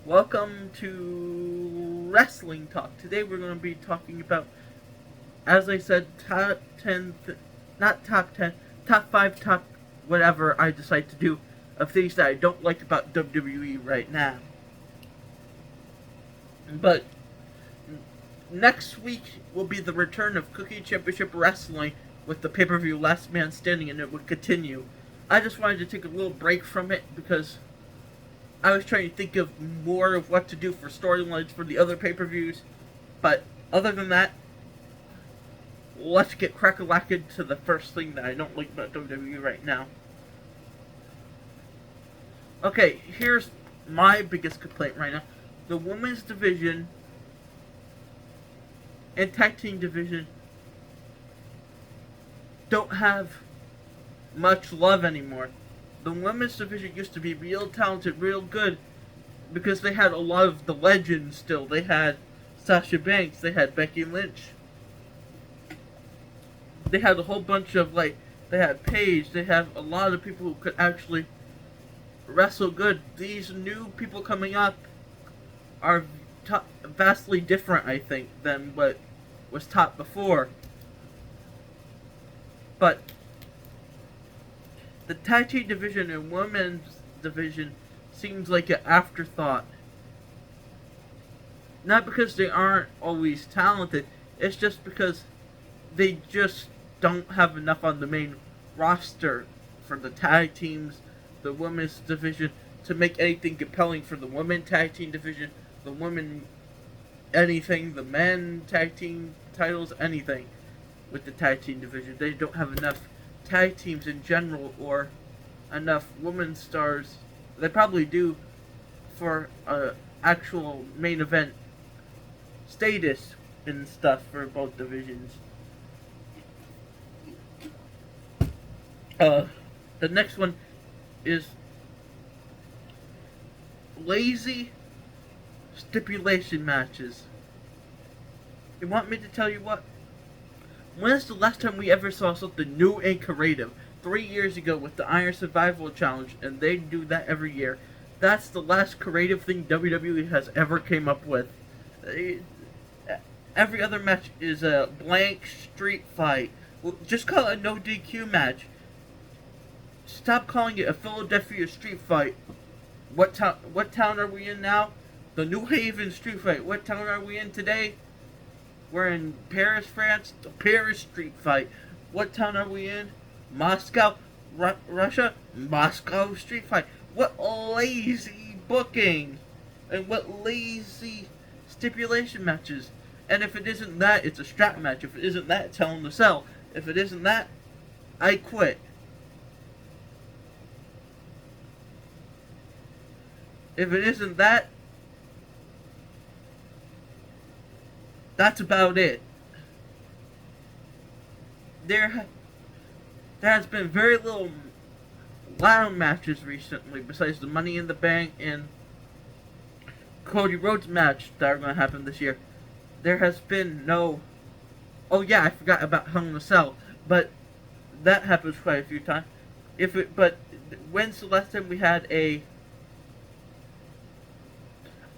Welcome to Wrestling Talk. Today we're going to be talking about, as I said, top 10, not top 10, top 5, top whatever I decide to do of things that I don't like about WWE right now. But next week will be the return of Cookie Championship Wrestling with the pay-per-view Last Man Standing, and it would continue. I just wanted to take a little break from it because I was trying to think of more of what to do for storylines for the other pay-per-views. But other than that, let's get crack-a-lackin' to the first thing that I don't like about WWE right now. Okay, here's my biggest complaint right now. The women's division and tag team division don't have much love anymore. The women's division used to be real talented, real good, because they had a lot of the legends still. They had Sasha Banks, they had Becky Lynch, they had a whole bunch of, they had Paige, they had a lot of people who could actually wrestle good. These new people coming up are vastly different, I think, than what was taught before. But the tag team division and women's division seems like an afterthought. Not because they aren't always talented, it's just because they just don't have enough on the main roster for the tag teams, the women's division, to make anything compelling for the women tag team division, the women anything, the men tag team titles, anything with the tag team division. They don't have enough tag teams in general or enough women's stars. They probably do for actual main event status and stuff for both divisions. The next one is lazy stipulation matches. You want me to tell you what? When's the last time we ever saw something new and creative? 3 years ago with the Iron Survival Challenge, and they do that every year. That's the last creative thing WWE has ever came up with. Every other match is a blank street fight. Just call it a no DQ match. Stop calling it a Philadelphia street fight. What town are we in now? The New Haven street fight. What town are we in today? We're in Paris, France. The Paris street fight. What town are we in? Moscow, Russia. Moscow street fight. What lazy booking, and what lazy stipulation matches. And if it isn't that, it's a strap match. If it isn't that, tell them to sell. If it isn't that, I quit. If it isn't that, that's about it. There has been very little ladder matches recently, besides the Money in the Bank and Cody Rhodes match that are going to happen this year. There has been no. Oh yeah, I forgot about Hell in a Cell, but that happens quite a few times. But when's the last time we had a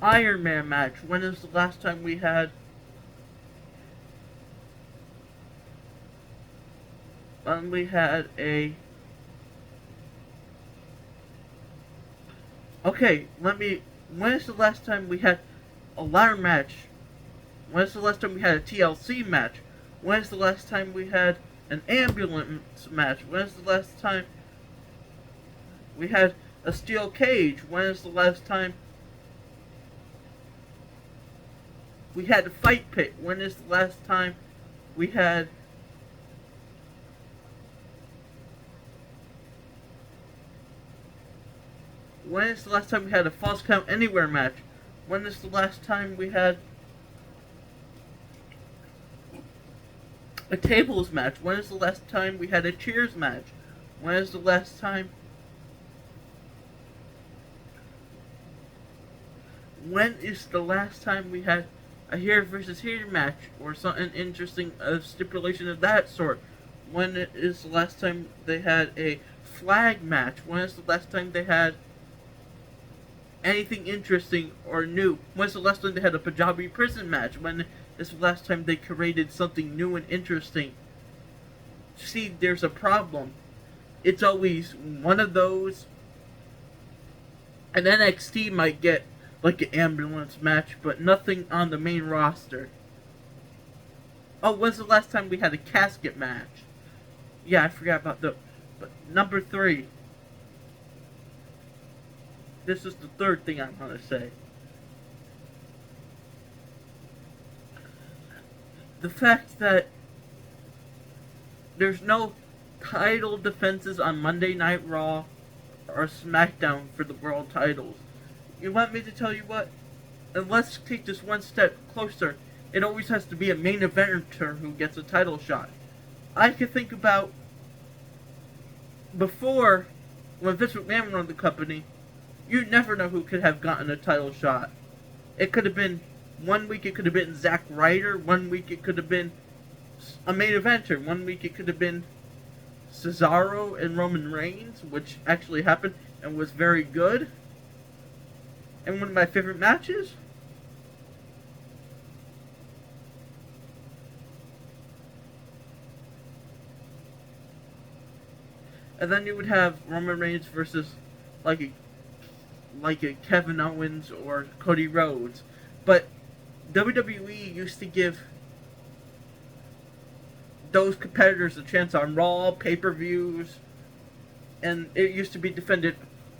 Iron Man match? When is the last time we had a when is the last time we had a ladder match? When is the last time we had a TLC match? When is the last time we had an ambulance match? When is the last time we had a steel cage? When is the last time we had a fight pit? When is the last time we had When is the last time we had a Falls Count Anywhere match? When is the last time we had a tables match? When is the last time we had a cheers match? When is the last time when is the last time we had a here versus here match or something interesting, a stipulation of that sort? When is the last time they had a flag match? When is the last time they had anything interesting or new. When's the last time they had a Punjabi prison match? When is the last time they created something new and interesting? See, there's a problem. It's always one of those. And NXT might get like an ambulance match, but nothing on the main roster. Oh, when's the last time we had a casket match? Yeah, I forgot about the... But number 3. This is the third thing I want to say. The fact that there's no title defenses on Monday Night Raw or SmackDown for the world titles. You want me to tell you what? And let's take this one step closer. It always has to be a main eventer who gets a title shot. I could think about before, when Vince McMahon ran the company, you never know who could have gotten a title shot. It could have been, one week it could have been Zack Ryder, one week it could have been a main eventer, one week it could have been Cesaro and Roman Reigns, which actually happened and was very good. And one of my favorite matches. And then you would have Roman Reigns versus like a Kevin Owens or Cody Rhodes. But WWE used to give those competitors a chance on Raw, pay-per-views, and it used to be defended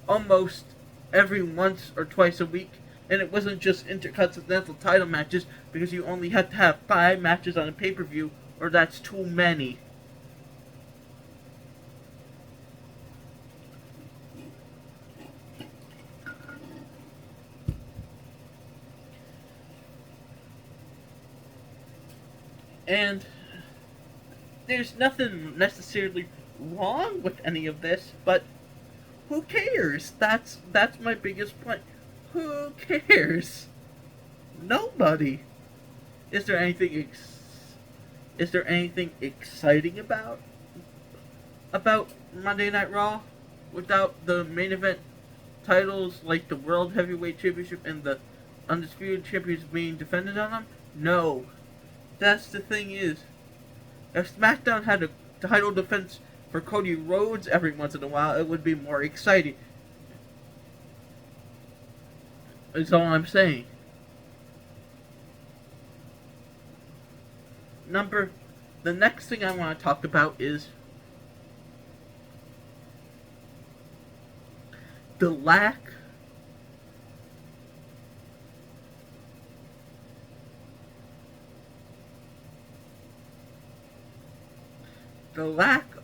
almost every once or twice a week. And it wasn't just intercontinental title matches, because you only had to have 5 matches on a pay-per-view, or that's too many. And there's nothing necessarily wrong with any of this, but who cares? That's my biggest point. Who cares? Nobody. Is there anything exciting about Monday Night Raw without the main event titles like the World Heavyweight Championship and the Undisputed Champions being defended on them? No. That's the thing is, if SmackDown had a title defense for Cody Rhodes every once in a while, it would be more exciting. That's all I'm saying. The next thing I want to talk about is the lack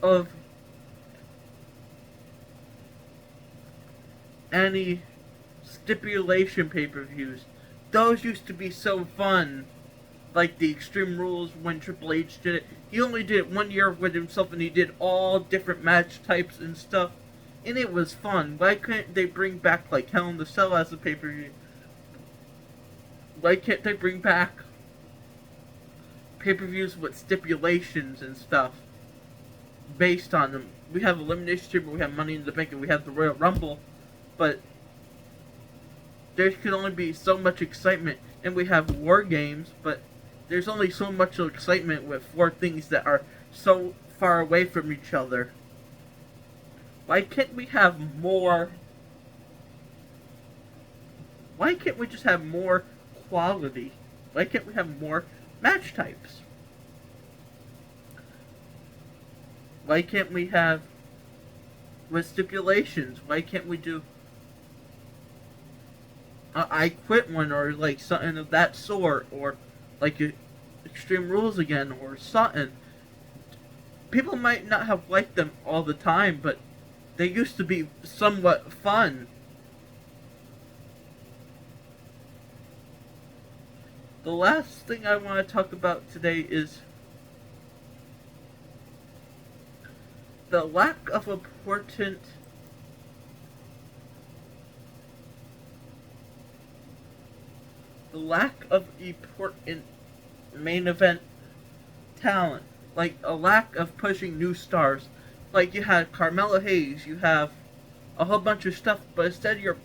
of any stipulation pay-per-views. Those used to be so fun. Like the Extreme Rules when Triple H did it. He only did it one year with himself and he did all different match types and stuff. And it was fun. Why couldn't they bring back like Hell in the Cell as a pay-per-view? Why can't they bring back pay-per-views with stipulations and stuff based on them? We have Elimination Chamber, we have Money in the Bank, and we have the Royal Rumble, but there can only be so much excitement. And we have War Games, but there's only so much excitement with 4 things that are so far away from each other. Why can't we have more? Why can't we just have more quality? Why can't we have more match types? Why can't we have with stipulations? Why can't we do I Quit one, or like something of that sort, or like Extreme Rules again, or something? People might not have liked them all the time, but they used to be somewhat fun. The last thing I want to talk about today is the lack of important main event talent. Like a lack of pushing new stars. Like you had Carmelo Hayes, you have a whole bunch of stuff, but instead you're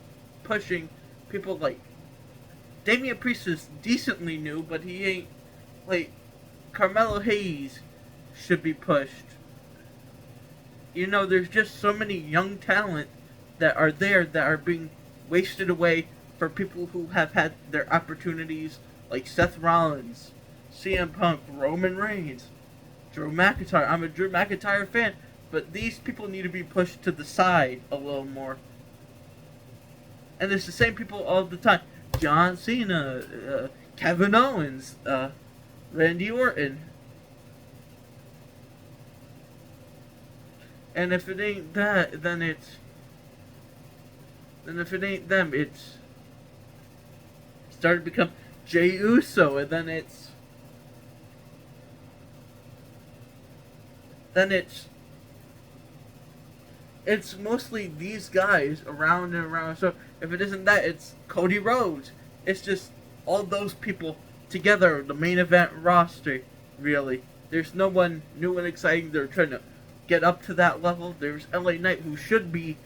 pushing people like Damian Priest is decently new, but he ain't like Carmelo Hayes should be pushed. There's just so many young talent that are there that are being wasted away for people who have had their opportunities, like Seth Rollins, CM Punk, Roman Reigns, Drew McIntyre. I'm a Drew McIntyre fan, but these people need to be pushed to the side a little more. And it's the same people all the time. John Cena, Kevin Owens, Randy Orton. And if it ain't that, then if it ain't them, it's started to become Jey Uso, and then it's mostly these guys around and around. So if it isn't that, it's Cody Rhodes. It's just all those people together, the main event roster, really. There's no one new and exciting. They're trying to get up to that level. There's LA Knight, who should be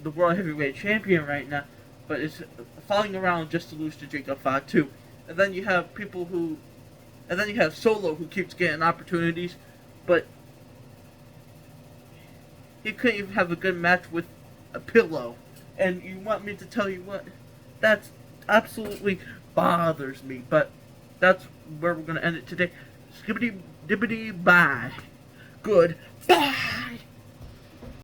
the World Heavyweight Champion right now, but is falling around just to lose to Jacob Fatu. And then you have Solo, who keeps getting opportunities, but he couldn't even have a good match with a pillow. And you want me to tell you what? That absolutely bothers me. But that's where we're going to end it today. Skibbity dibbity bye. Good bye.